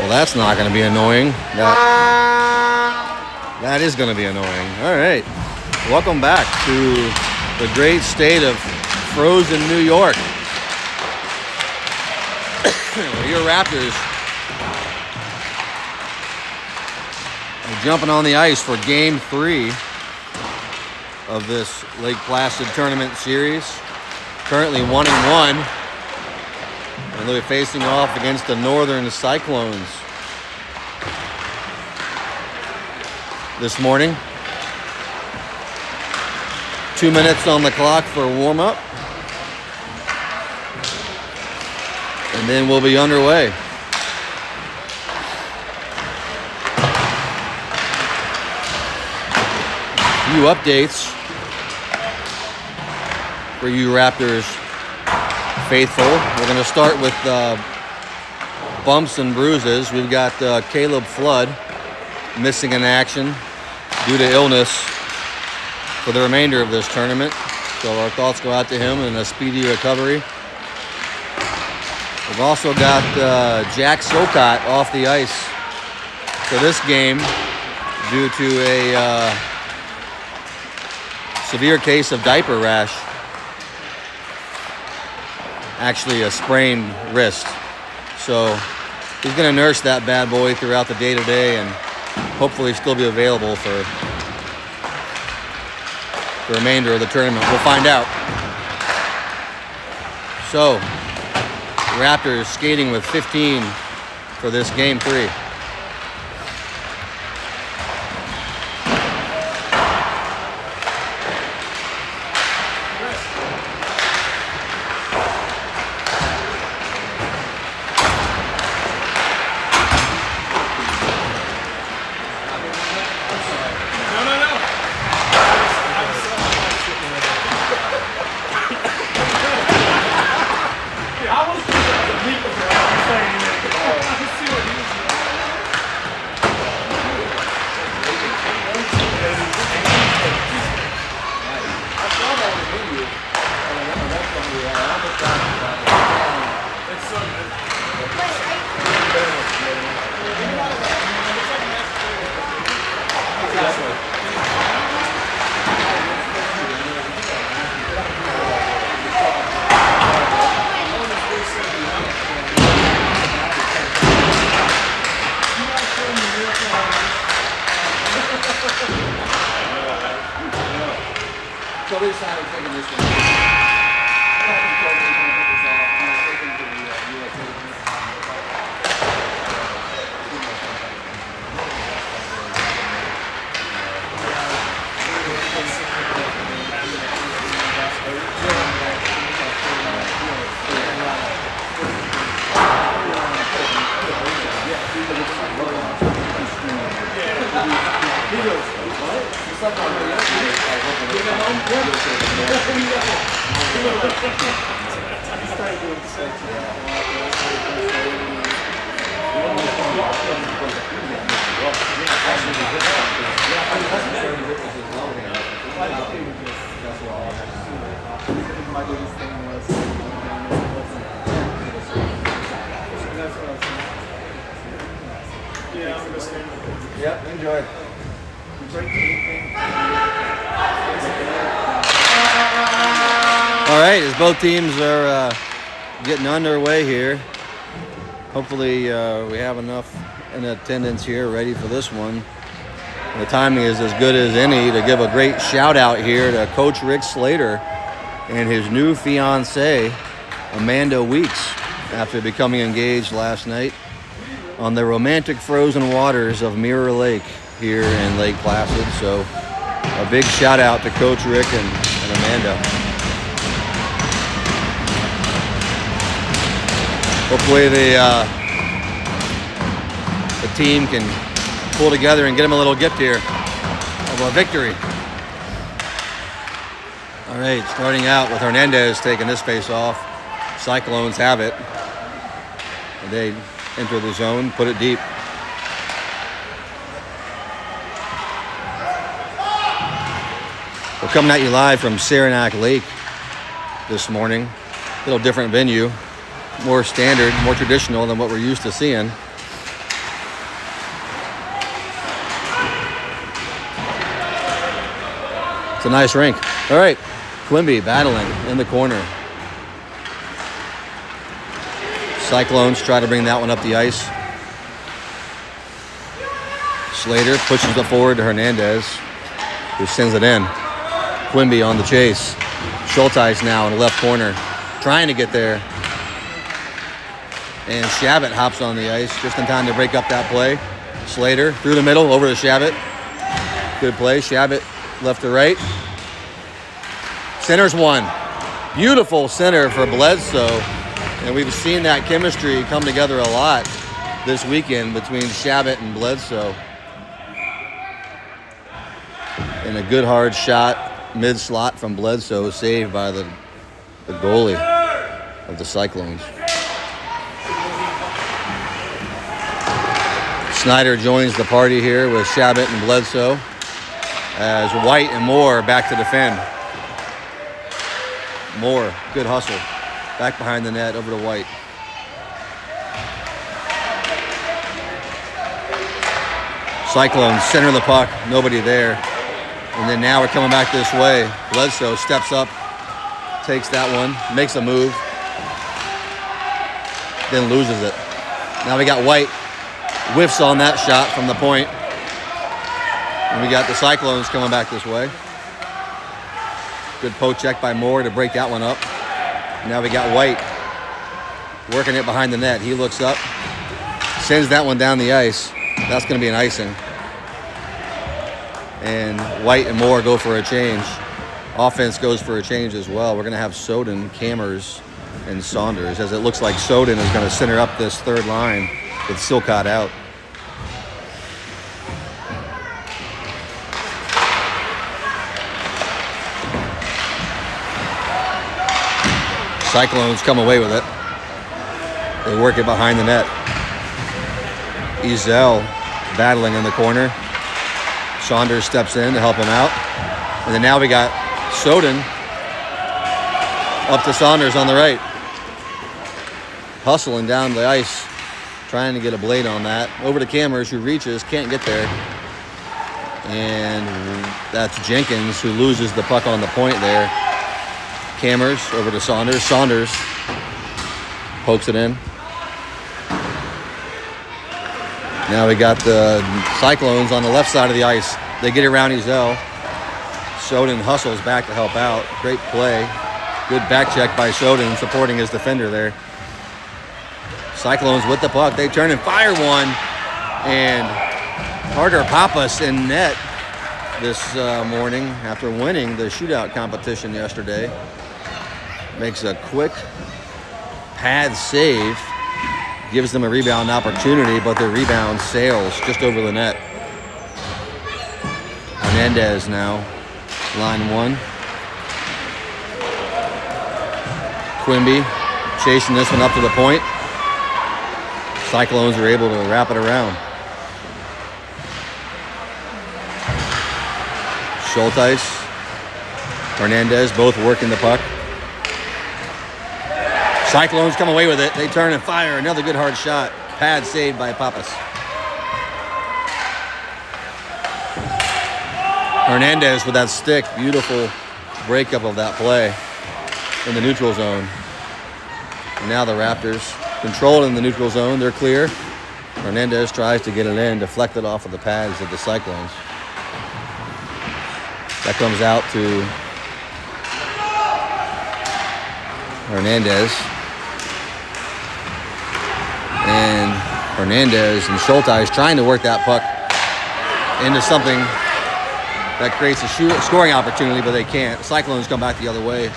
that's not going to be annoying. That is going to be annoying. All right. Welcome back to the great state of frozen New York. Your Raptors are jumping on the ice for Game 3 of this Lake Placid tournament series. Currently 1-1. And they'll be facing off against the Northern Cyclones this morning. 2 minutes on the clock for warm-up. And then we'll be underway. A few updates for you Raptors faithful. We're going to start with bumps and bruises. We've got Caleb Flood missing in action due to illness for the remainder of this tournament. So our thoughts go out to him in a speedy recovery. We've also got Jack Sokot off the ice for this game due to a severe case of diaper rash. Actually a sprained wrist. So he's going to nurse that bad boy throughout the day-to-day and hopefully still be available for the remainder of the tournament. We'll find out. So, Raptors skating with 15 for this Game 3. Yep, enjoy. All right, as both teams are getting underway here, hopefully we have enough in attendance here ready for this one. The timing is as good as any to give a great shout out here to Coach Rick Slater and his new fiancée, Amanda Weeks, after becoming engaged last night on the romantic frozen waters of Mirror Lake here in Lake Placid. So a big shout out to Coach Rick and Amanda. Hopefully the team can pull together and get him a little gift here of a victory. All right, starting out with Hernandez taking this face off. Cyclones have it. And they enter the zone, put it deep. We're coming at you live from Saranac Lake this morning. A little different venue, more standard, more traditional than what we're used to seeing. a nice rink. All right, Quimby battling in the corner. Cyclones try to bring that one up the ice. Slater pushes it forward to Hernandez, who sends it in. Quimby on the chase. Schulteis now in the left corner, trying to get there. And Shabbat hops on the ice just in time to break up that play. Slater through the middle, over to Shabbat. Good play. Shabbat left to right. Center's one. Beautiful center for Bledsoe. And we've seen that chemistry come together a lot this weekend between Shabbat and Bledsoe. And a good hard shot mid-slot from Bledsoe, saved by the goalie of the Cyclones. Snyder joins the party here with Shabbat and Bledsoe as White and Moore back to defend. Moore, good hustle. Back behind the net, over to White. Cyclones center the puck, nobody there. And then now we're coming back this way. Bledsoe steps up, takes that one, makes a move, then loses it. Now we got White, whiffs on that shot from the point. And we got the Cyclones coming back this way. Good poke check by Moore to break that one up. Now we got White working it behind the net. He looks up, sends that one down the ice. That's going to be an icing. And White and Moore go for a change. Offense goes for a change as well. We're going to have Soden, Cammers, and Saunders, as it looks like Soden is going to center up this third line with Silcott out. Cyclones come away with it. They work it behind the net. Ezel battling in the corner. Saunders steps in to help him out. And then now we got Soden up to Saunders on the right. Hustling down the ice, trying to get a blade on that. Over to Cammers, who reaches, can't get there. And that's Jenkins, who loses the puck on the point there. Cammers over to Saunders. Saunders pokes it in. Now we got the Cyclones on the left side of the ice. They get around Ezel. Soden hustles back to help out. Great play. Good back check by Soden, supporting his defender there. Cyclones with the puck. They turn and fire one. And Carter Pappas in net this morning after winning the shootout competition yesterday. Makes a quick pad save. Gives them a rebound opportunity, but their rebound sails just over the net. Hernandez now, line one. Quimby chasing this one up to the point. Cyclones are able to wrap it around. Schulteis, Hernandez both working the puck. Cyclones come away with it. They turn and fire. Another good hard shot. Pad saved by Pappas. Hernandez with that stick. Beautiful breakup of that play in the neutral zone. And now the Raptors controlled in the neutral zone. They're clear. Hernandez tries to get it in, deflected off of the pads of the Cyclones. That comes out to Hernandez. And Hernandez and Schulteis trying to work that puck into something that creates a scoring opportunity, but they can't. Cyclones come back the other way.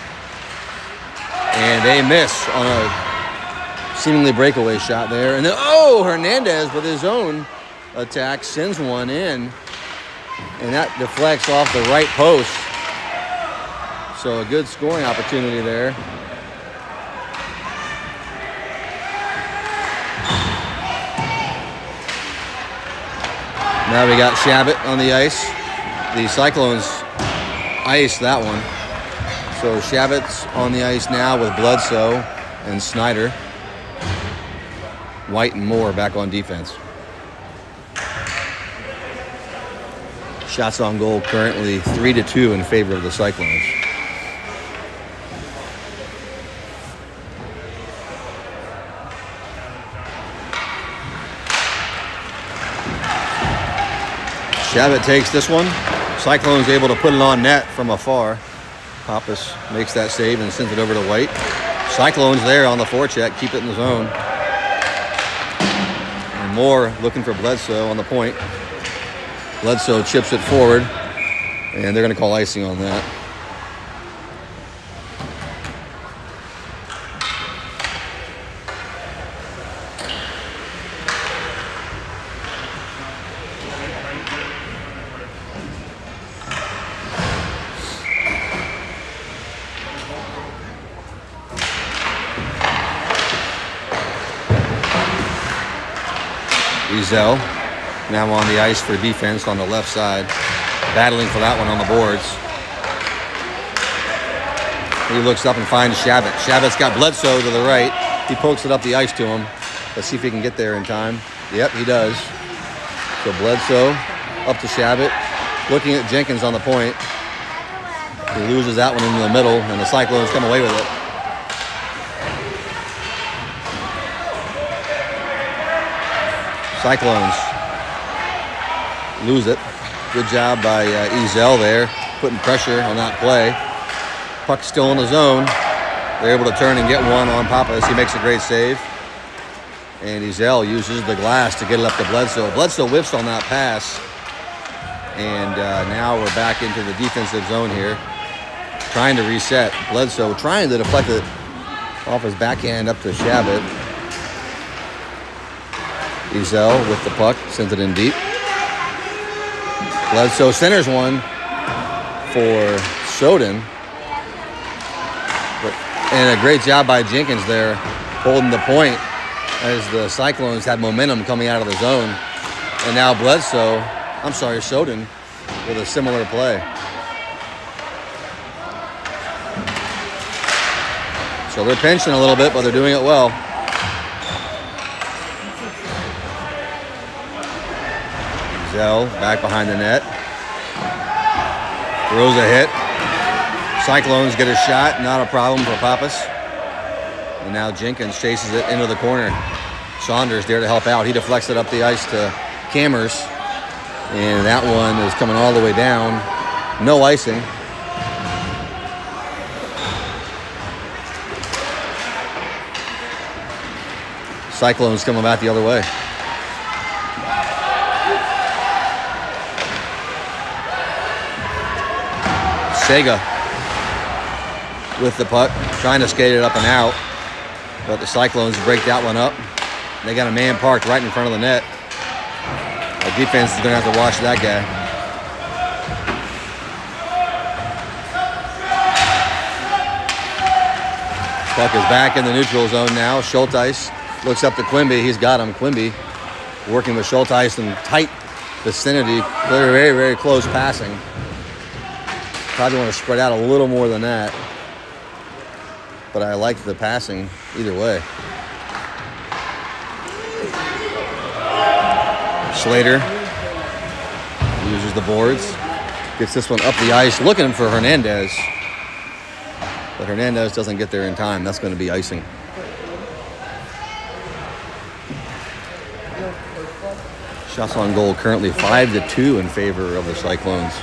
And they miss on a seemingly breakaway shot there. And then, Hernandez with his own attack sends one in. And that deflects off the right post. So a good scoring opportunity there. Now we got Shabbat on the ice. The Cyclones iced that one. So Shabbat's on the ice now with Bledsoe and Snyder. White and Moore back on defense. Shots on goal currently 3-2 in favor of the Cyclones. Shabbat takes this one. Cyclones able to put it on net from afar. Pappas makes that save and sends it over to White. Cyclones there on the forecheck, keep it in the zone. And Moore looking for Bledsoe on the point. Bledsoe chips it forward, and they're going to call icing on that. Ezel now on the ice for defense on the left side, battling for that one on the boards. He looks up and finds Shabbat. Shabbat's got Bledsoe to the right. He pokes it up the ice to him. Let's see if he can get there in time. Yep, he does. So Bledsoe up to Shabbat, looking at Jenkins on the point. He loses that one into the middle, and the Cyclones come away with it. Cyclones lose it. Good job by Ezel there, putting pressure on that play. Puck still in the zone. They're able to turn and get one on Pappas. He makes a great save. And Ezel uses the glass to get it up to Bledsoe. Bledsoe whiffs on that pass. And now we're back into the defensive zone here. Trying to reset. Bledsoe trying to deflect it off his backhand up to Shabbat. Ezel with the puck, sends it in deep. Bledsoe centers one for Soden. And a great job by Jenkins there, holding the point as the Cyclones had momentum coming out of the zone. And now Soden with a similar play. So they're pinching a little bit, but they're doing it well. Ezel back behind the net. Throws a hit. Cyclones get a shot, not a problem for Pappas. And now Jenkins chases it into the corner. Saunders there to help out. He deflects it up the ice to Cammers. And that one is coming all the way down. No icing. Cyclones coming back the other way. Sega with the puck, trying to skate it up and out, but the Cyclones break that one up. They got a man parked right in front of the net. The defense is going to have to watch that guy. Puck is back in the neutral zone now. Schulteis looks up to Quimby. He's got him. Quimby working with Schulteis in tight vicinity. Very, very close passing. Probably want to spread out a little more than that. But I like the passing either way. Slater uses the boards. Gets this one up the ice, looking for Hernandez. But Hernandez doesn't get there in time. That's going to be icing. Shots on goal currently 5-2 in favor of the Cyclones.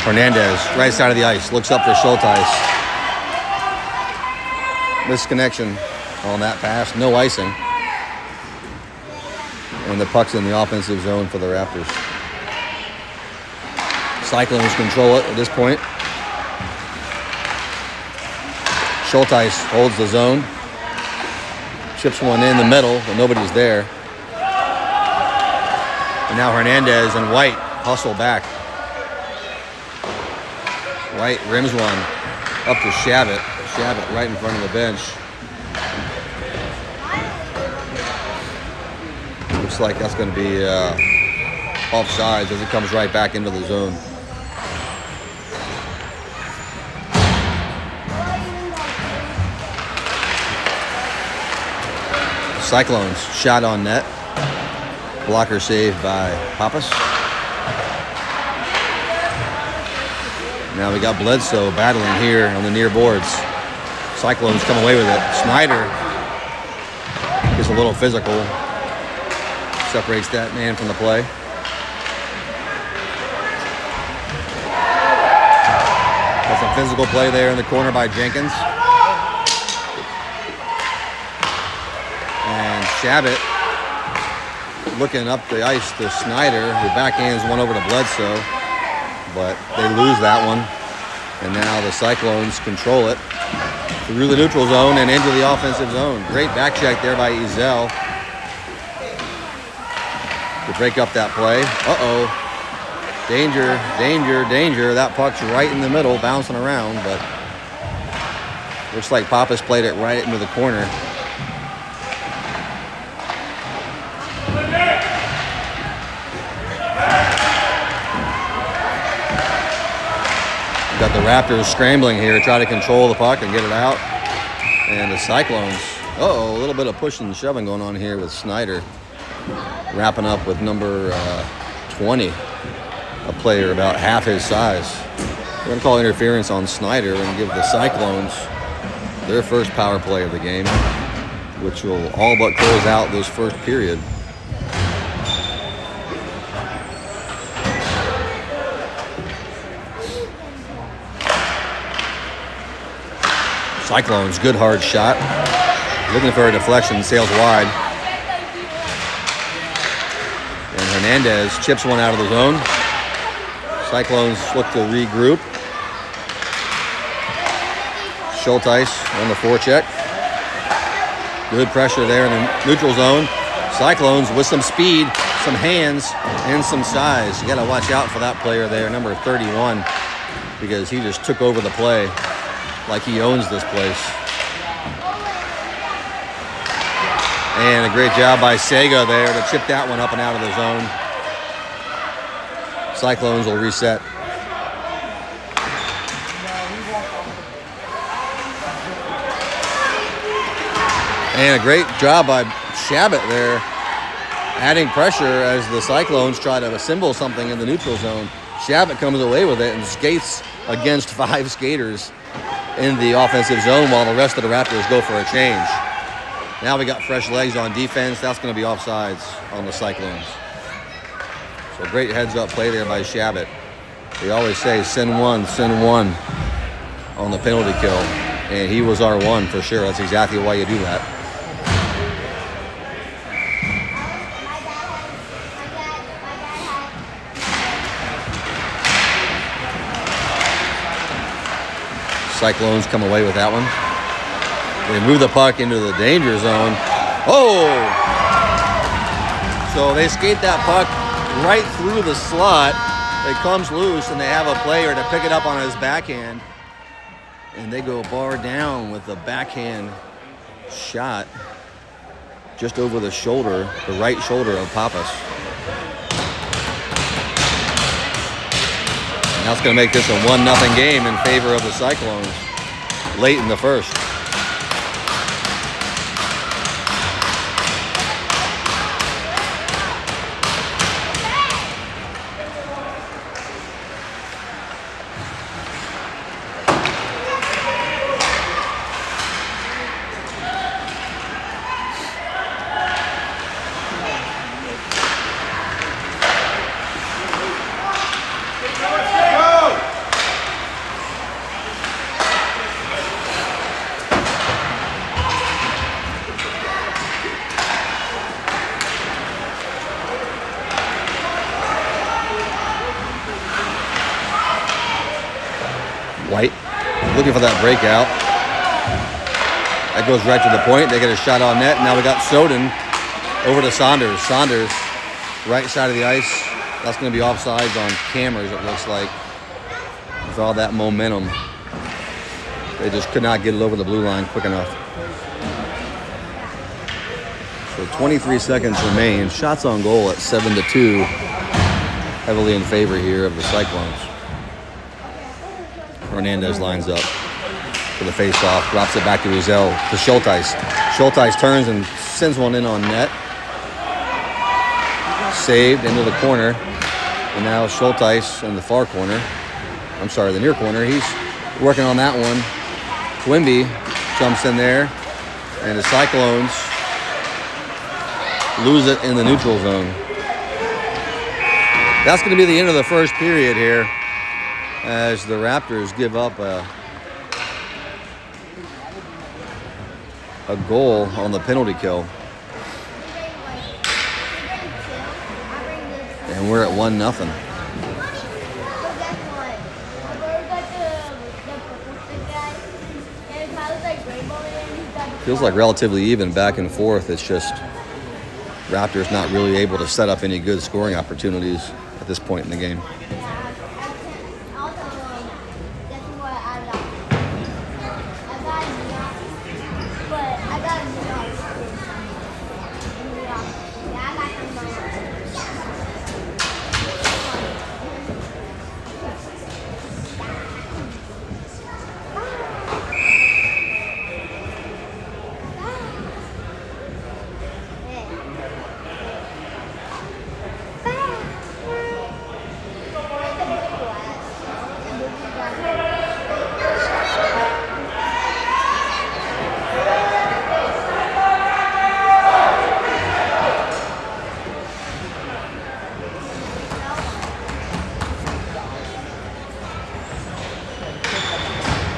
Hernandez, right side of the ice, looks up for Schulteis. Misconnection on that pass, no icing. And the puck's in the offensive zone for the Raptors. Cyclones control it at this point. Schulteis holds the zone. Chips one in the middle, but nobody's there. And now Hernandez and White hustle back. White rims one up to Shabbat. Shabbat right in front of the bench. Looks like that's going to be offsides as it comes right back into the zone. Cyclones shot on net. Blocker save by Pappas. Now we got Bledsoe battling here on the near boards. Cyclones come away with it. Snyder gets a little physical. Separates that man from the play. Got some physical play there in the corner by Jenkins. And Shabbat looking up the ice to Snyder, who backhands one over to Bledsoe, but they lose that one. And now the Cyclones control it through the neutral zone and into the offensive zone. Great back check there by Ezel to break up that play. Uh-oh. Danger, danger, danger. That puck's right in the middle, bouncing around, but looks like Pappas played it right into the corner. Got the Raptors scrambling here, try to control the puck and get it out. And the Cyclones, a little bit of pushing and shoving going on here with Snyder. Wrapping up with number 20, a player about half his size. We're going to call interference on Snyder and give the Cyclones their first power play of the game, which will all but close out this first period. Cyclones, good hard shot. Looking for a deflection, sails wide. And Hernandez chips one out of the zone. Cyclones look to regroup. Schulteis on the forecheck. Good pressure there in the neutral zone. Cyclones with some speed, some hands, and some size. You got to watch out for that player there, number 31, because he just took over the play like he owns this place. And a great job by Sega there to chip that one up and out of the zone. Cyclones will reset. And a great job by Shabbat there, adding pressure as the Cyclones try to assemble something in the neutral zone. Shabbat comes away with it and skates against 5 skaters in the offensive zone while the rest of the Raptors go for a change. Now we got fresh legs on defense. That's going to be offsides on the Cyclones. So great heads-up play there by Shabbat. We always say send one on the penalty kill. And he was our one for sure. That's exactly why you do that. Cyclones come away with that one. They move the puck into the danger zone. Oh! So they skate that puck right through the slot. It comes loose, and they have a player to pick it up on his backhand. And they go bar down with the backhand shot just over the shoulder, the right shoulder of Pappas. That's going to make this a 1-0 game in favor of the Cyclones late in the first. White looking for that breakout. That goes right to the point. They get a shot on net. Now we got Soden over to Saunders. Saunders, right side of the ice. That's going to be offsides on cameras, it looks like. With all that momentum. They just could not get it over the blue line quick enough. So 23 seconds remain. Shots on goal at 7-2. heavily in favor here of the Cyclones. Hernandez lines up for the face-off, drops it back to Uzel, to Schulteis. Schulteis turns and sends one in on net. Saved into the corner. And now Schulteis in the far corner. I'm sorry, the near corner. He's working on that one. Quimby jumps in there. And the Cyclones lose it in the neutral zone. That's going to be the end of the first period here as the Raptors give up a goal on the penalty kill. And we're at 1-0. Feels like relatively even back and forth. It's just Raptors not really able to set up any good scoring opportunities at this point in the game.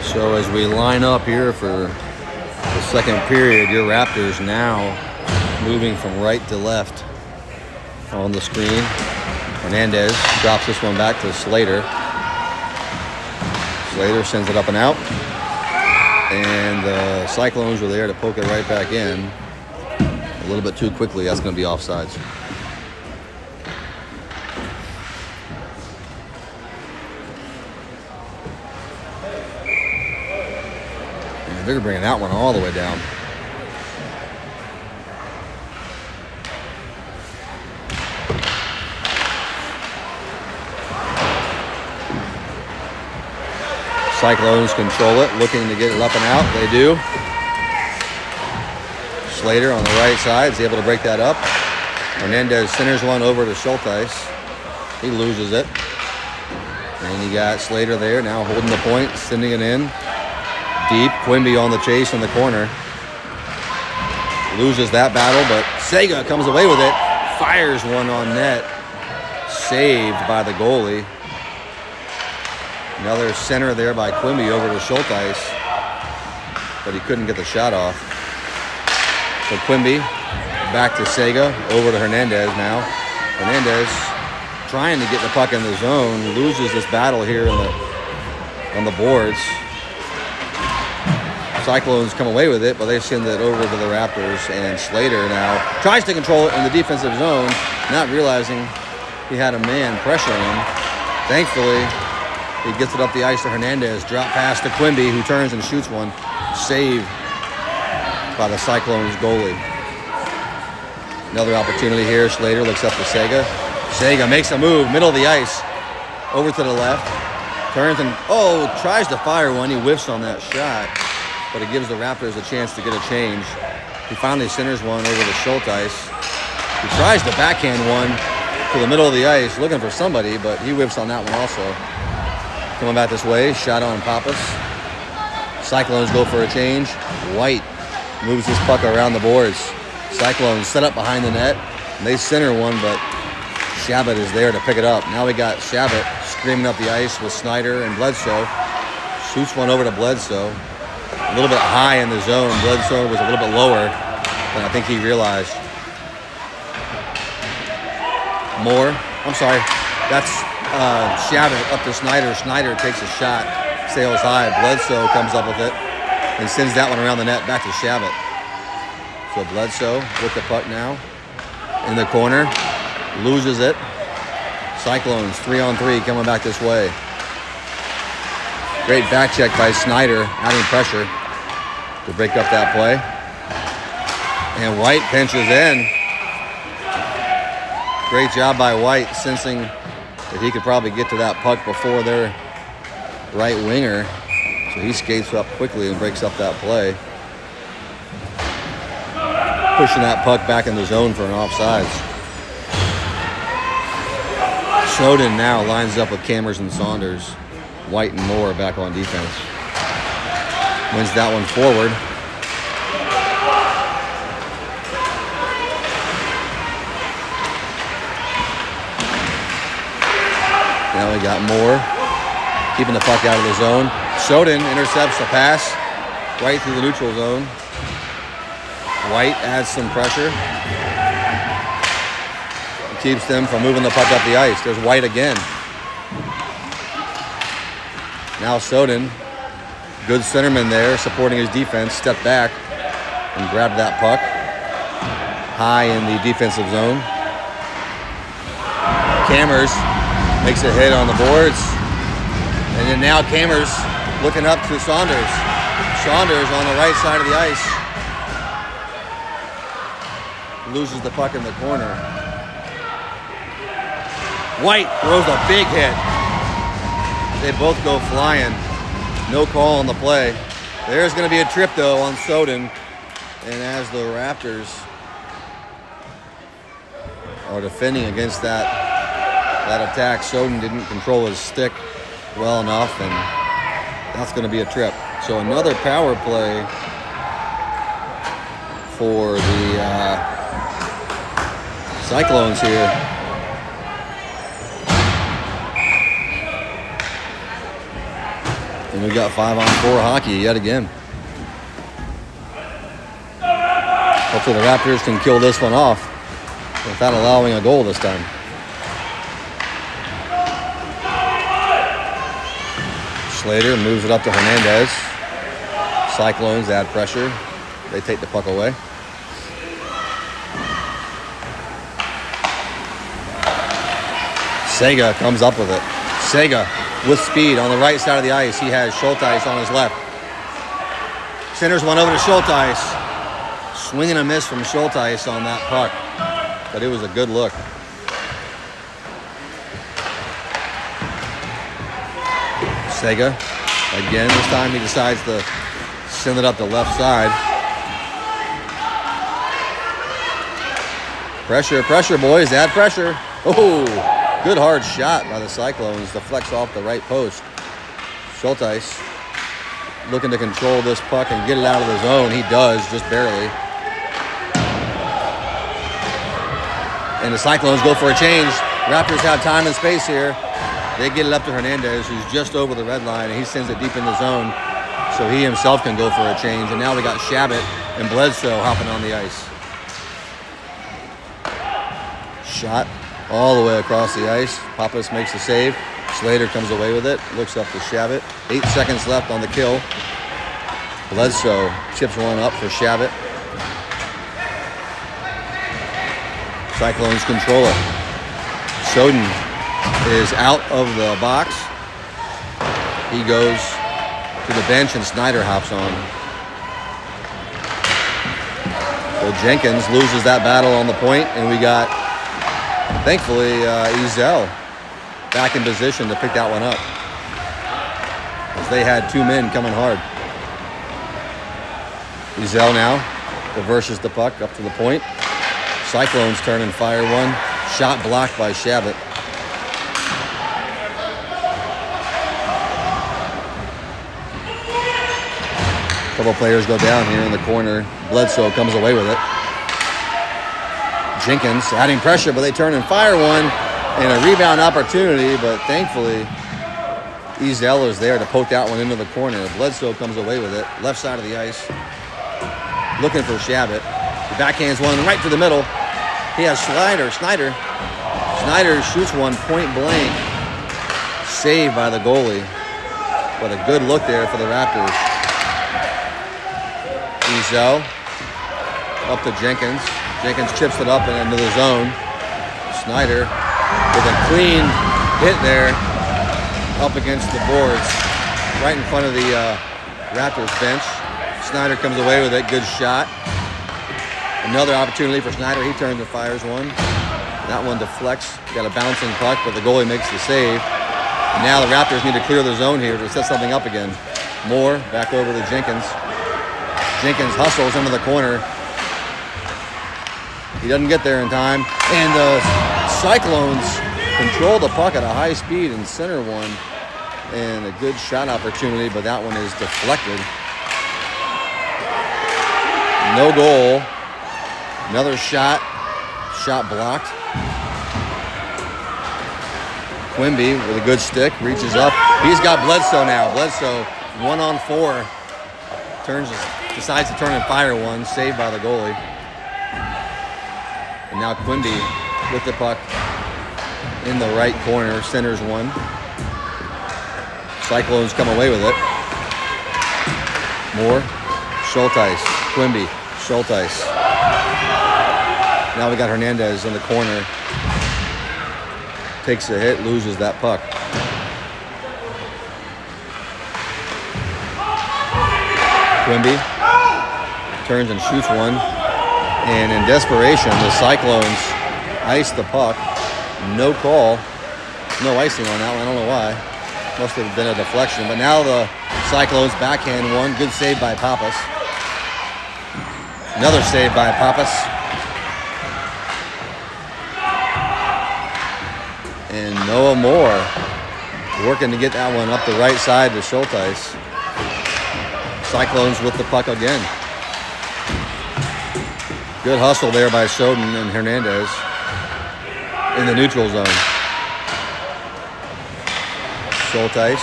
So as we line up here for the second period, your Raptors now moving from right to left on the screen. Hernandez drops this one back to Slater. Slater sends it up and out. And the Cyclones were there to poke it right back in. A little bit too quickly. That's going to be offsides. They're bringing that one all the way down. Cyclones control it, looking to get it up and out. They do. Slater on the right side is able to break that up. Hernandez centers one over to Schulteis. He loses it. And you got Slater there now holding the point, sending it in. Deep. Quimby on the chase in the corner. Loses that battle, but Sega comes away with it. Fires one on net. Saved by the goalie. Another center there by Quimby over to Schulteis, but he couldn't get the shot off. So Quimby back to Sega, over to Hernandez now. Hernandez trying to get the puck in the zone, loses this battle here on the boards. Cyclones come away with it, but they send it over to the Raptors, and Slater now tries to control it in the defensive zone, not realizing he had a man pressuring him. Thankfully, he gets it up the ice to Hernandez, drop pass to Quimby, who turns and shoots one. Saved by the Cyclones goalie. Another opportunity here. Slater looks up to Sega. Sega makes a move, middle of the ice, over to the left. Turns and, tries to fire one. He whiffs on that shot, but it gives the Raptors a chance to get a change. He finally centers one over to Schulteis. He tries to backhand one to the middle of the ice, looking for somebody, but he whiffs on that one also. Coming back this way, shot on Pappas. Cyclones go for a change. White moves his puck around the boards. Cyclones set up behind the net, and they center one, but Shabbat is there to pick it up. Now we got Shabbat screaming up the ice with Snyder and Bledsoe. Shoots one over to Bledsoe. A little bit high in the zone. Bledsoe was a little bit lower than I think he realized. That's Shabbat up to Snyder. Snyder takes a shot, sails high. Bledsoe comes up with it and sends that one around the net back to Shabbat. So Bledsoe with the puck now in the corner, loses it. Cyclones 3-on-3 coming back this way. Great back check by Snyder, adding pressure to break up that play. And White pinches in. Great job by White, sensing But he could probably get to that puck before their right winger. So he skates up quickly and breaks up that play. Pushing that puck back in the zone for an offsides. Soden now lines up with Cammers and Saunders. White and Moore back on defense. Wins that one forward. Now we got Moore keeping the puck out of the zone. Soden intercepts the pass right through the neutral zone. White adds some pressure. Keeps them from moving the puck up the ice. There's White again. Now Soden, good centerman there, supporting his defense, stepped back and grabbed that puck high in the defensive zone. Cammers makes a hit on the boards. And then now Cammers looking up to Saunders. Saunders on the right side of the ice. Loses the puck in the corner. White throws a big hit. They both go flying. No call on the play. There's going to be a trip, though, on Soden. And as the Raptors are defending against that attack, Soden didn't control his stick well enough, and that's going to be a trip. So another power play for the Cyclones here. And we got 5-on-4 hockey yet again. Hopefully the Raptors can kill this one off without allowing a goal this time. Slater moves it up to Hernandez. Cyclones add pressure. They take the puck away. Sega comes up with it. Sega with speed on the right side of the ice. He has Schulteis on his left. Centers one over to Schulteis. Swing and a miss from Schulteis on that puck. But it was a good look. Sega, again, this time he decides to send it up the left side. Pressure, pressure, boys. Add pressure. Oh, good hard shot by the Cyclones. Deflects off the right post. Schulteis looking to control this puck and get it out of the zone. He does, just barely. And the Cyclones go for a change. Raptors have time and space here. They get it up to Hernandez, who's just over the red line, and he sends it deep in the zone so he himself can go for a change. And now we got Shabbat and Bledsoe hopping on the ice. Shot all the way across the ice. Pappas makes the save. Slater comes away with it. Looks up to Shabbat. 8 seconds left on the kill. Bledsoe chips one up for Shabbat. Cyclones control it. Soden is out of the box. He goes to the bench and Snyder hops on. So Jenkins loses that battle on the point, and we got, thankfully, Ezel back in position to pick that one up, as they had 2 men coming hard. Ezel now reverses the puck up to the point. Cyclones turn and fire one. Shot blocked by Shabbat. Couple players go down here in the corner. Bledsoe comes away with it. Jenkins adding pressure, but they turn and fire one. And a rebound opportunity, but thankfully Ezel is there to poke that one into the corner. Bledsoe comes away with it. Left side of the ice. Looking for Shabbat. He backhands one right to the middle. He has Snyder. Snyder shoots one point blank. Saved by the goalie. But a good look there for the Raptors. Ezel up to Jenkins. Jenkins chips it up and into the zone. Snyder with a clean hit there up against the boards right in front of the Raptors bench. Snyder comes away with it. Good shot. Another opportunity for Snyder. He turns and fires one. That one deflects. Got a bouncing puck, but the goalie makes the save. And now the Raptors need to clear the zone here to set something up again. Moore back over to Jenkins. Jenkins hustles into the corner. He doesn't get there in time. And the Cyclones control the puck at a high speed in center one. And a good shot opportunity, but that one is deflected. No goal. Another shot. Shot blocked. Quimby with a good stick, reaches up. He's got Bledsoe now. Bledsoe 1-on-4. Decides to turn and fire one, saved by the goalie. And now Quimby with the puck in the right corner, centers one. Cyclones come away with it. Moore, Schulteis, Quimby, Schulteis. Now we got Hernandez in the corner. Takes a hit, loses that puck. Quimby turns and shoots one. And in desperation, the Cyclones ice the puck. No call. No icing on that one. I don't know why. Must have been a deflection. But now the Cyclones backhand one. Good save by Pappas. Another save by Pappas. And Noah Moore working to get that one up the right side to Schulteis. Cyclones with the puck again. Good hustle there by Soden and Hernandez in the neutral zone. Schulteis.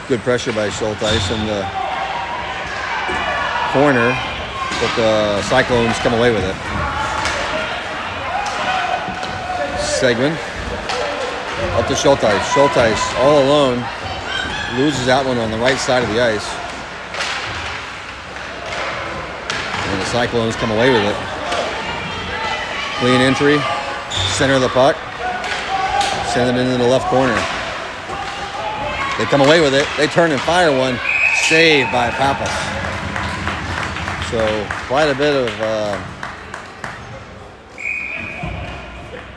Good pressure by Schulteis in the corner, but the Cyclones come away with it. Seguin. Up to Schulteis. Schulteis all alone. Loses that one on the right side of the ice. And the Cyclones come away with it. Clean entry. Center of the puck. Send it into the left corner. They come away with it. They turn and fire one. Saved by Pappas. So quite a bit of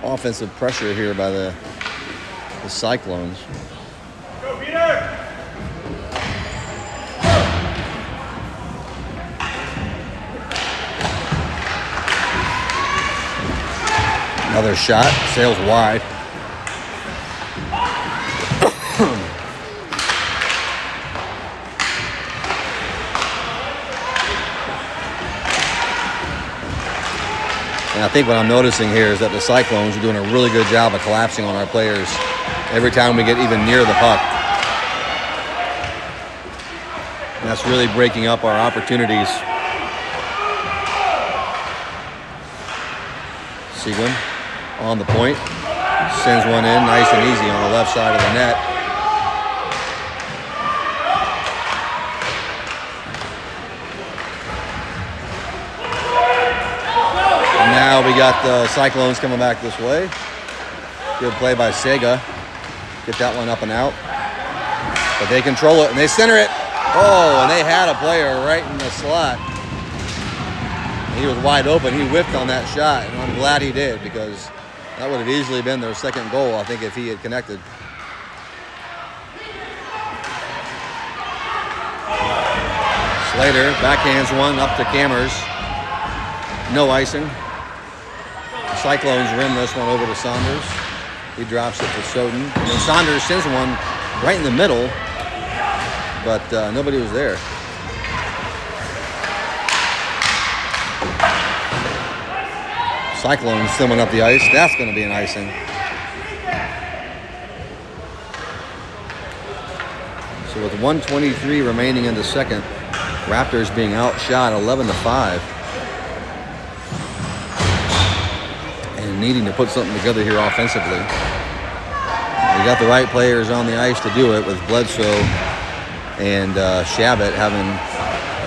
offensive pressure here by the Cyclones. Go, Peter! Another shot, sails wide. And I think what I'm noticing here is that the Cyclones are doing a really good job of collapsing on our players every time we get even near the puck. And that's really breaking up our opportunities. Seguin on the point. Sends one in nice and easy on the left side of the net. And now we got the Cyclones coming back this way. Good play by Sega. Get that one up and out. But they control it and they center it. Oh, and they had a player right in the slot. He was wide open. He whiffed on that shot, and I'm glad he did because that would have easily been their second goal, I think, if he had connected. Slater backhands one up to Cammers. No icing. The Cyclones rim this one over to Saunders. He drops it to Soden. And then Saunders sends one right in the middle, but nobody was there. Cyclones filming up the ice. That's going to be an icing. So with 1:23 remaining in the second, Raptors being outshot 11-5. And needing to put something together here offensively. We got the right players on the ice to do it with Bledsoe and Shabbat having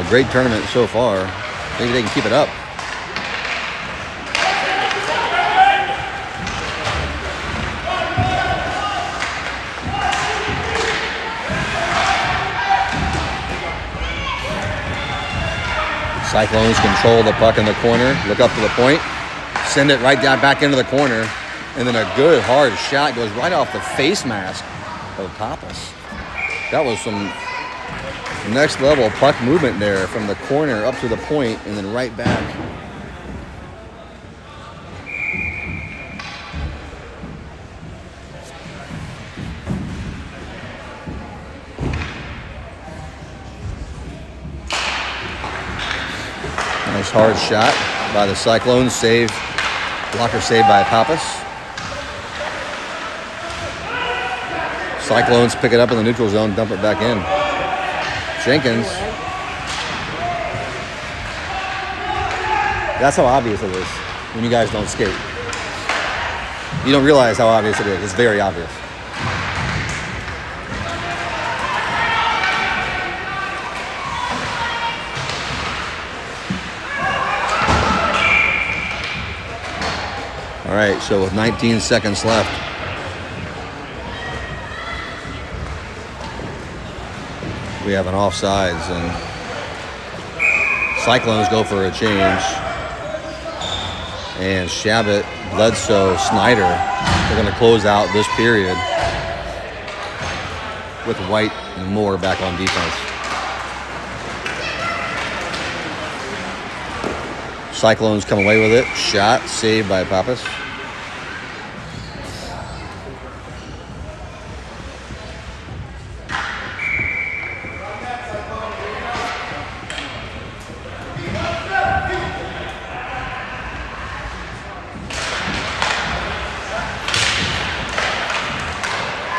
a great tournament so far. Maybe they can keep it up. Cyclones control the puck in the corner. Look up to the point. Send it right down back into the corner. And then a good hard shot goes right off the face mask of Pappas. That was some next level puck movement there from the corner up to the point and then right back. Nice hard shot by the Cyclones. Save, blocker save by Pappas. Cyclones pick it up in the neutral zone, dump it back in. Jenkins. That's how obvious it is when you guys don't skate. You don't realize how obvious it is. It's very obvious. All right, so with 19 seconds left, we have an offsides, and Cyclones go for a change. And Shabbat, Bledsoe, Snyder are going to close out this period with White and Moore back on defense. Cyclones come away with it. Shot, saved by Pappas.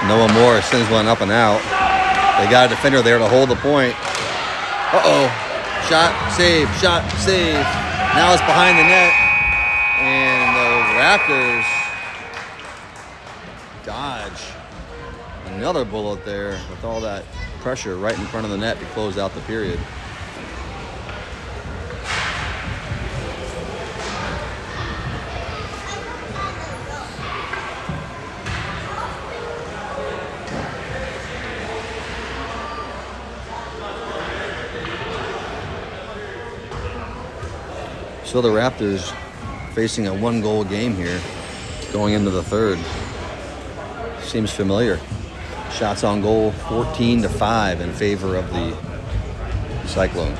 Noah Moore sends one up and out. They got a defender there to hold the point. Uh-oh. Shot, save, shot, save. Now it's behind the net. And the Raptors dodge another bullet there with all that pressure right in front of the net to close out the period. So the Raptors facing a one-goal game here going into the third. Seems familiar. Shots on goal 14-5 in favor of the Cyclones.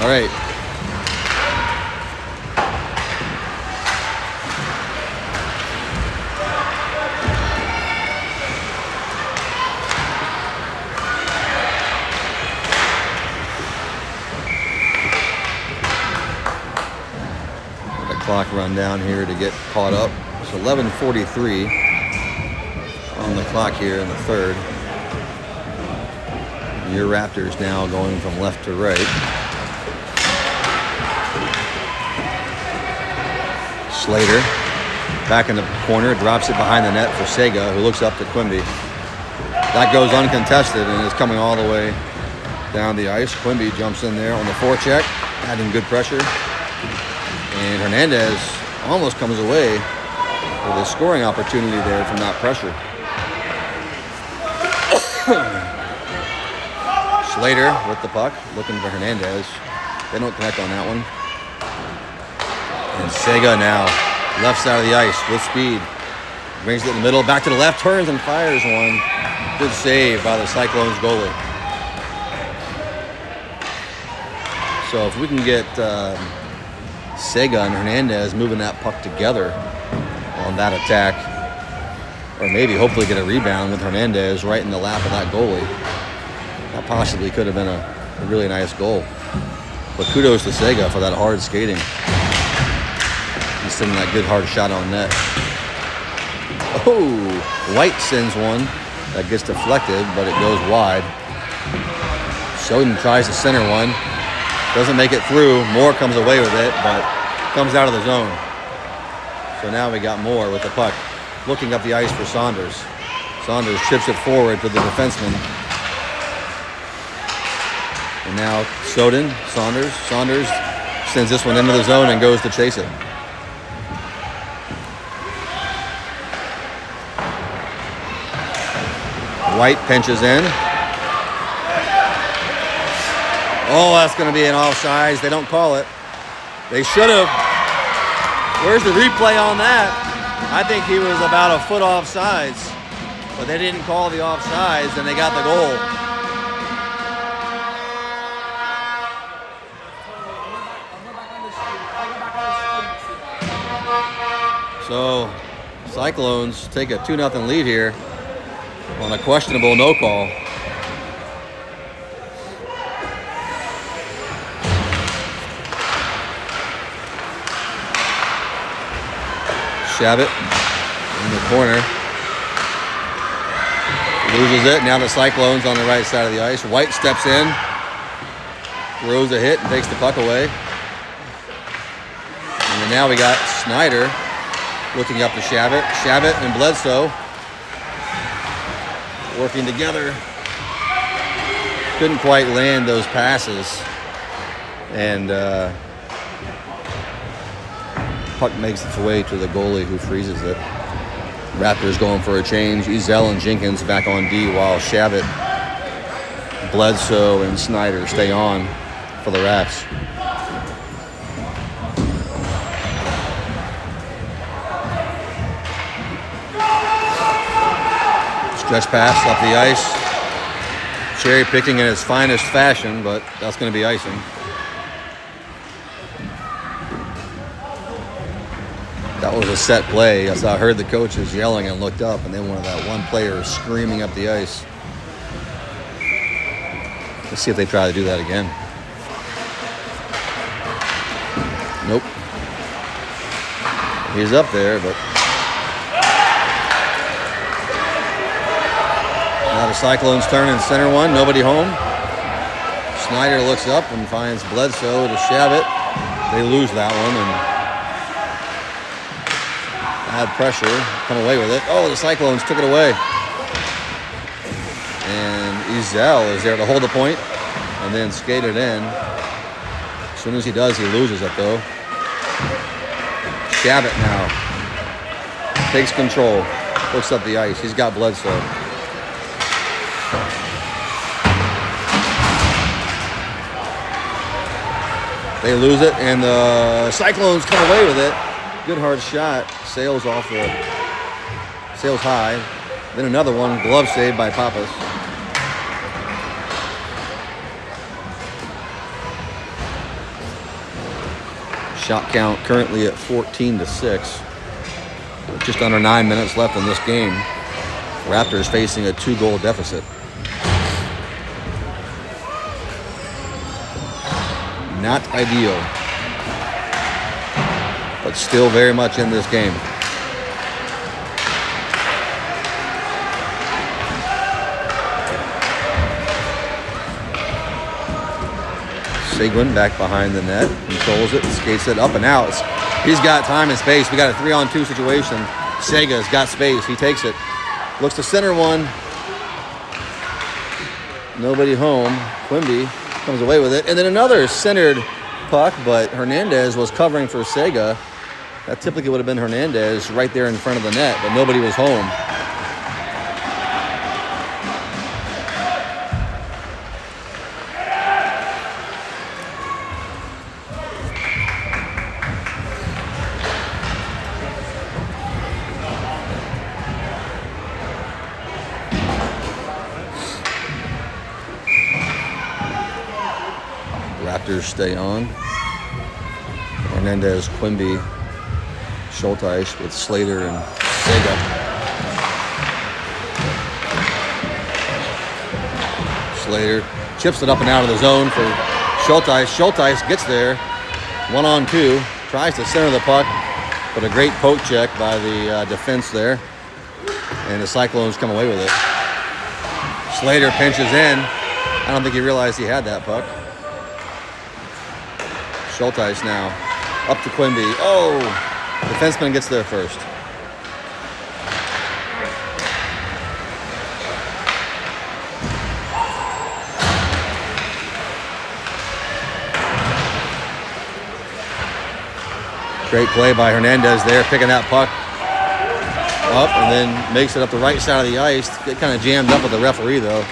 All right. The clock run down here to get caught up. It's 11:43 on the clock here in the third. Your Raptors now going from left to right. Slater back in the corner, drops it behind the net for Sega, who looks up to Quimby. That goes uncontested and is coming all the way down the ice. Quimby jumps in there on the forecheck, adding good pressure. And Hernandez almost comes away with a scoring opportunity there from that pressure. Slater with the puck, looking for Hernandez. They don't connect on that one. And Sega now, left side of the ice with speed. Brings it in the middle, back to the left, turns and fires one. Good save by the Cyclones goalie. So if we can get Sega and Hernandez moving that puck together on that attack, or maybe hopefully get a rebound with Hernandez right in the lap of that goalie, that possibly could have been a really nice goal. But kudos to Sega for that hard skating. He's sending that good hard shot on net. Oh, White sends one that gets deflected, but it goes wide. Soden tries to center one. Doesn't make it through. Moore comes away with it, but comes out of the zone. So now we got Moore with the puck. Looking up the ice for Saunders. Saunders chips it forward to the defenseman. And now Soden, Saunders. Saunders sends this one into the zone and goes to chase it. White pinches in. Oh, that's going to be an offsides. They don't call it. They should have. Where's the replay on that? I think he was about a foot offsides, but they didn't call the offsides, and they got the goal. So, Cyclones take a 2-0 lead here on a questionable no call. Shabbat in the corner. Loses it. Now the Cyclones on the right side of the ice. White steps in. Throws a hit and takes the puck away. And then now we got Snyder looking up to Shabbat. Shabbat and Bledsoe working together. Couldn't quite land those passes. And puck makes its way to the goalie who freezes it. Raptors going for a change. Ezel and Jenkins back on D while Shabbat, Bledsoe, and Snyder stay on for the Raps. Stretch pass up the ice. Cherry picking in its finest fashion, but that's going to be icing. That was a set play. I heard the coaches yelling and looked up, and then that one player screaming up the ice. Let's see if they try to do that again. Nope. He's up there, but now the Cyclones turn in center one. Nobody home. Snyder looks up and finds Bledsoe to Shabbat. They lose that one, and had pressure, come away with it. Oh, the Cyclones took it away. And Ezel is there to hold the point and then skate it in. As soon as he does, he loses it, though. Shabbat now takes control, looks up the ice. He's got Bledsoe. They lose it, and the Cyclones come away with it. Good hard shot. Sails high. Then another one, glove save by Pappas. Shot count currently at 14-6. With just under 9 minutes left in this game. Raptors facing a 2-goal deficit. Not ideal, but still very much in this game. Seguin back behind the net, controls it, skates it up and out. He's got time and space. We got a 3-on-2 situation. Sega's got space. He takes it. Looks to center one. Nobody home. Quimby comes away with it. And then another centered puck, but Hernandez was covering for Sega. That typically would have been Hernandez right there in front of the net, but nobody was home. Raptors stay on. Hernandez, Quimby, Schulteis with Slater and Sega. Slater chips it up and out of the zone for Schulteis. Schulteis gets there, 1-on-2, tries to center the puck, but a great poke check by the defense there, and the Cyclones come away with it. Slater pinches in. I don't think he realized he had that puck. Schulteis now. Up to Quimby. Oh! Defenseman gets there first. Great play by Hernandez there, picking that puck up and then makes it up the right side of the ice. Get kind of jammed up with the referee though.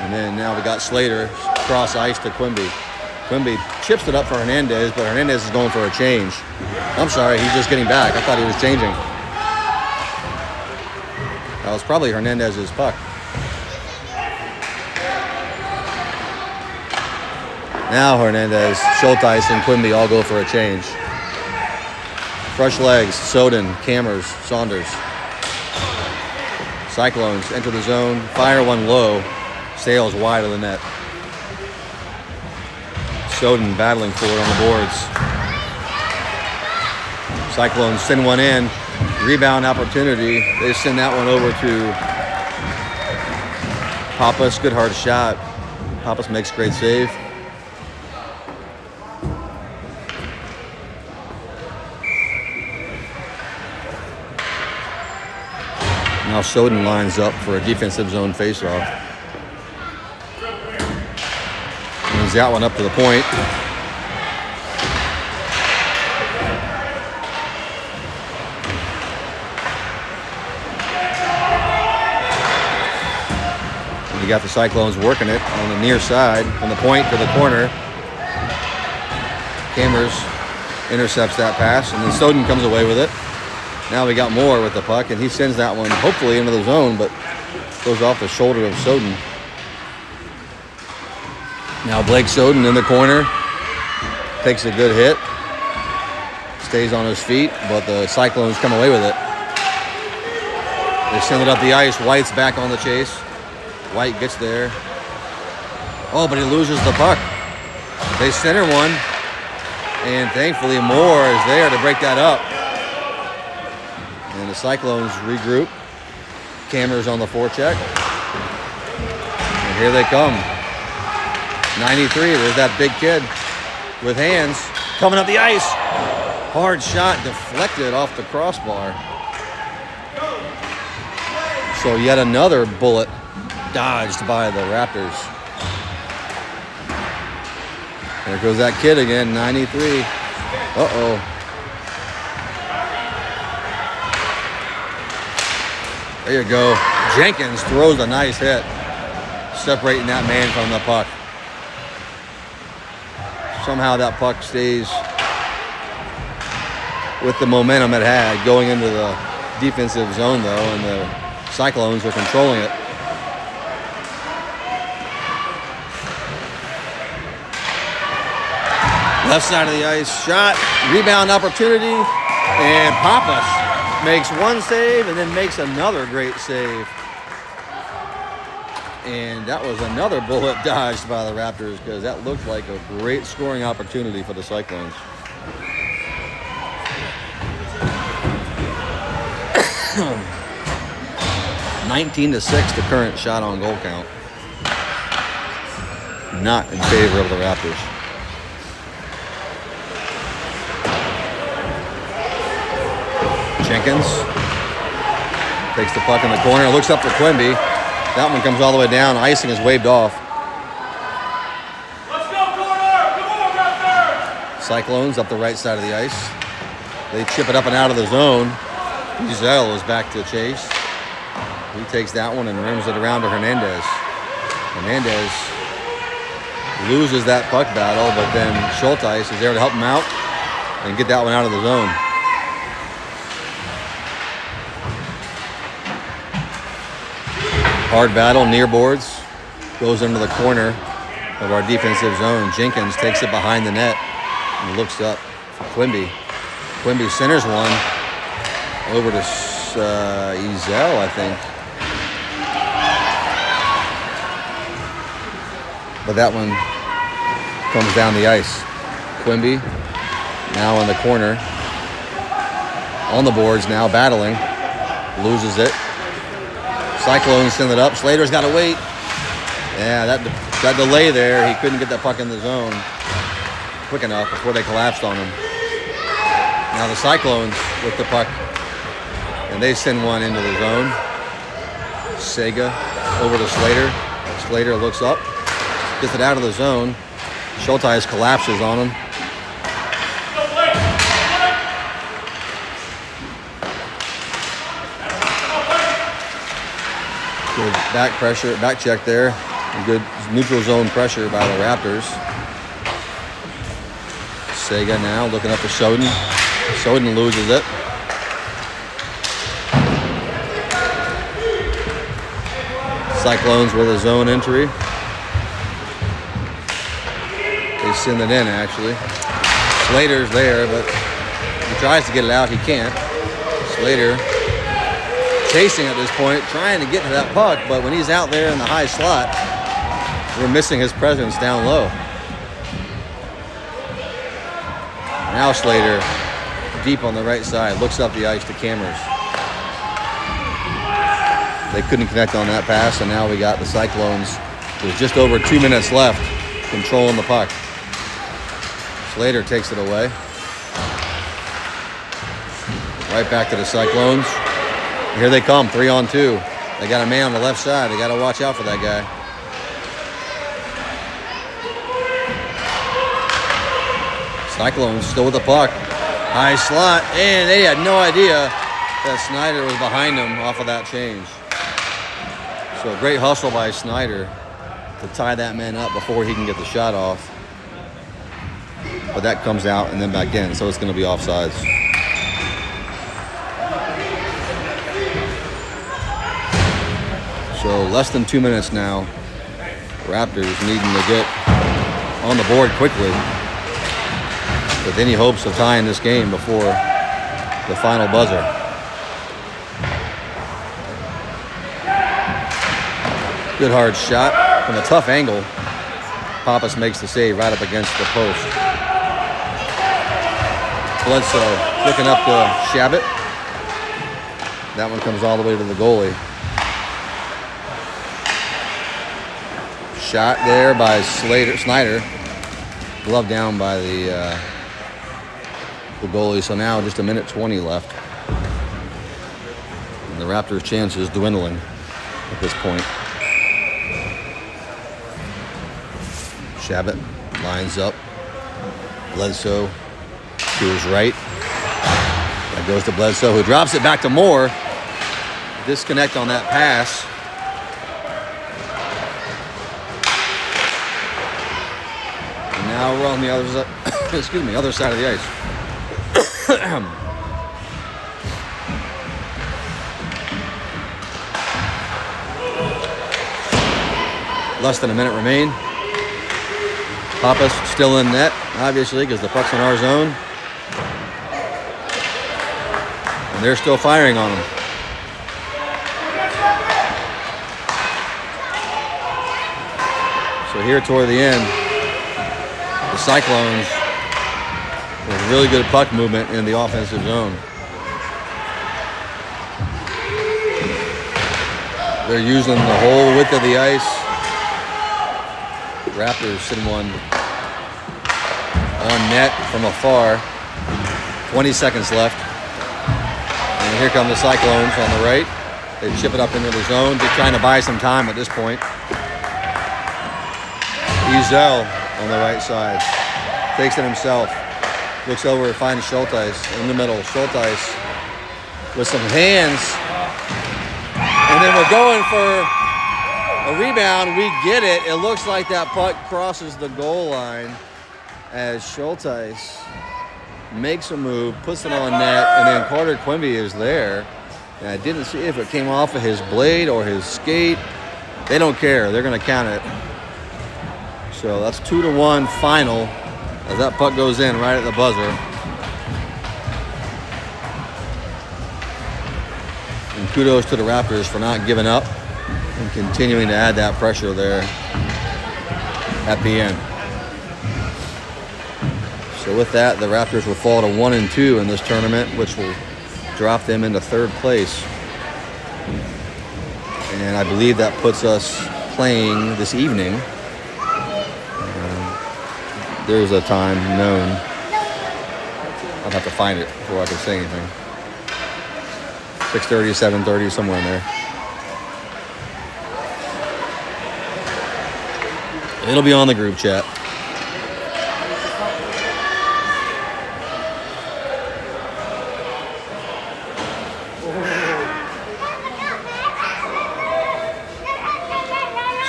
And then now we got Slater cross ice to Quimby. Quimby chips it up for Hernandez, but Hernandez is going for a change. I'm sorry, he's just getting back. I thought he was changing. That was probably Hernandez's puck. Now Hernandez, Schulteis, and Quimby all go for a change. Fresh legs, Soden, Cammers, Saunders. Cyclones enter the zone, fire one low, sails wide of the net. Soden battling for it on the boards. Cyclones send one in, rebound opportunity. They send that one over to Pappas, good hard shot. Pappas makes a great save. Now Soden lines up for a defensive zone faceoff. Moves that one up to the point. And you got the Cyclones working it on the near side, from the point to the corner. Cammers intercepts that pass, and then Soden comes away with it. Now we got Moore with the puck, and he sends that one hopefully into the zone, but goes off the shoulder of Soden. Now Blake Soden in the corner, takes a good hit, stays on his feet, but the Cyclones come away with it. They send it up the ice. White's back on the chase. White gets there. Oh, but he loses the puck. They center one, and thankfully Moore is there to break that up. And the Cyclones regroup. Cameras on the forecheck. And here they come. 93, there's that big kid with hands coming up the ice. Hard shot deflected off the crossbar. So yet another bullet dodged by the Raptors. There goes that kid again, 93. Uh-oh. There you go. Jenkins throws a nice hit, separating that man from the puck. Somehow that puck stays with the momentum it had going into the defensive zone, though, and the Cyclones are controlling it. Left side of the ice, shot, rebound opportunity, and Pappas makes one save and then makes another great save. And that was another bullet dodged by the Raptors, because that looked like a great scoring opportunity for the Cyclones. (19-6) the current shot on goal count. Not in favor of the Raptors. Jenkins takes the puck in the corner, looks up for Quimby. That one comes all the way down. Icing is waved off. Let's go, corner! Come on, Raptors! Cyclones up the right side of the ice. They chip it up and out of the zone. Giselle is back to chase. He takes that one and rims it around to Hernandez. Hernandez loses that puck battle, but then Schulteis is there to help him out and get that one out of the zone. Hard battle, near boards, goes into the corner of our defensive zone. Jenkins takes it behind the net and looks up for Quimby. Quimby centers one over to Ezel, I think. But that one comes down the ice. Quimby now in the corner, on the boards now, battling, loses it. Cyclones send it up. Slater's got to wait. Yeah, that delay there. He couldn't get that puck in the zone. quick enough before they collapsed on him. Now the Cyclones with the puck, and they send one into the zone. Sega over to Slater. Slater looks up, gets it out of the zone. Schulteis collapses on him. Good back pressure, back check there. Good neutral zone pressure by the Raptors. Sega now looking up for Soden. Soden loses it. Cyclones with a zone entry. They send it in, actually. Slater's there, but he tries to get it out. He can't. Slater chasing at this point, trying to get to that puck, but when he's out there in the high slot, we're missing his presence down low. Now Slater, deep on the right side, looks up the ice to cameras. They couldn't connect on that pass, and now we got the Cyclones with just over 2 minutes left, controlling the puck. Slater takes it away. Right back to the Cyclones. Here they come, 3-on-2. They got a man on the left side. They got to watch out for that guy. Cyclones still with the puck. High slot, and they had no idea that Snyder was behind them off of that change. So great hustle by Snyder to tie that man up before he can get the shot off. But that comes out and then back in, so it's going to be offsides. So less than 2 minutes now. Raptors needing to get on the board quickly with any hopes of tying this game before the final buzzer. Good hard shot from a tough angle. Pappas makes the save right up against the post. Bledsoe looking up to Shabbat. That one comes all the way to the goalie. Shot there by Snyder. Glove down by the goalie. So now just 1:20 left. And the Raptors' chances dwindling at this point. Shabbat lines up. Bledsoe to his right. That goes to Bledsoe, who drops it back to Moore. Disconnect on that pass. And now we're on the other side, other side of the ice. Less than a minute remain. Pappas still in net, obviously, because the puck's in our zone. And they're still firing on him. So here toward the end, the Cyclones with really good puck movement in the offensive zone. They're using the whole width of the ice. Raptors send one on net from afar. 20 seconds left. And here come the Cyclones on the right. They chip it up into the zone. Just trying to buy some time at this point. Ezel on the right side. Takes it himself. Looks over, finds Schulteis in the middle. Schulteis with some hands. And then we're going for a rebound. We get it. It looks like that puck crosses the goal line as Schulteis makes a move, puts it on net, and then Carter Quimby is there. And I didn't see if it came off of his blade or his skate. They don't care. They're going to count it. So that's 2-1 final as that puck goes in right at the buzzer. And kudos to the Raptors for not giving up and continuing to add that pressure there at the end. So with that, the Raptors will fall to 1-2 in this tournament, which will drop them into third place. And I believe that puts us playing this evening. there's a time known. I'll have to find it before I can say anything. 6:30, 7:30, somewhere in there. It'll be on the group chat.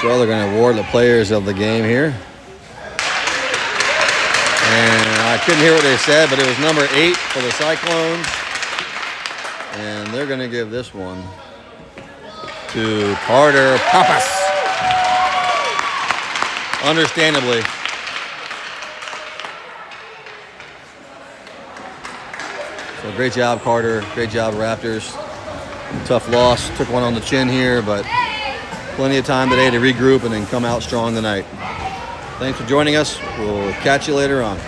So they're going to award the players of the game here. And I couldn't hear what they said, but it was number 8 for the Cyclones. And they're going to give this one to Carter Pappas. Understandably. So great job, Carter. Great job, Raptors. Tough loss. Took one on the chin here, but plenty of time today to regroup and then come out strong tonight. Thanks for joining us. We'll catch you later on.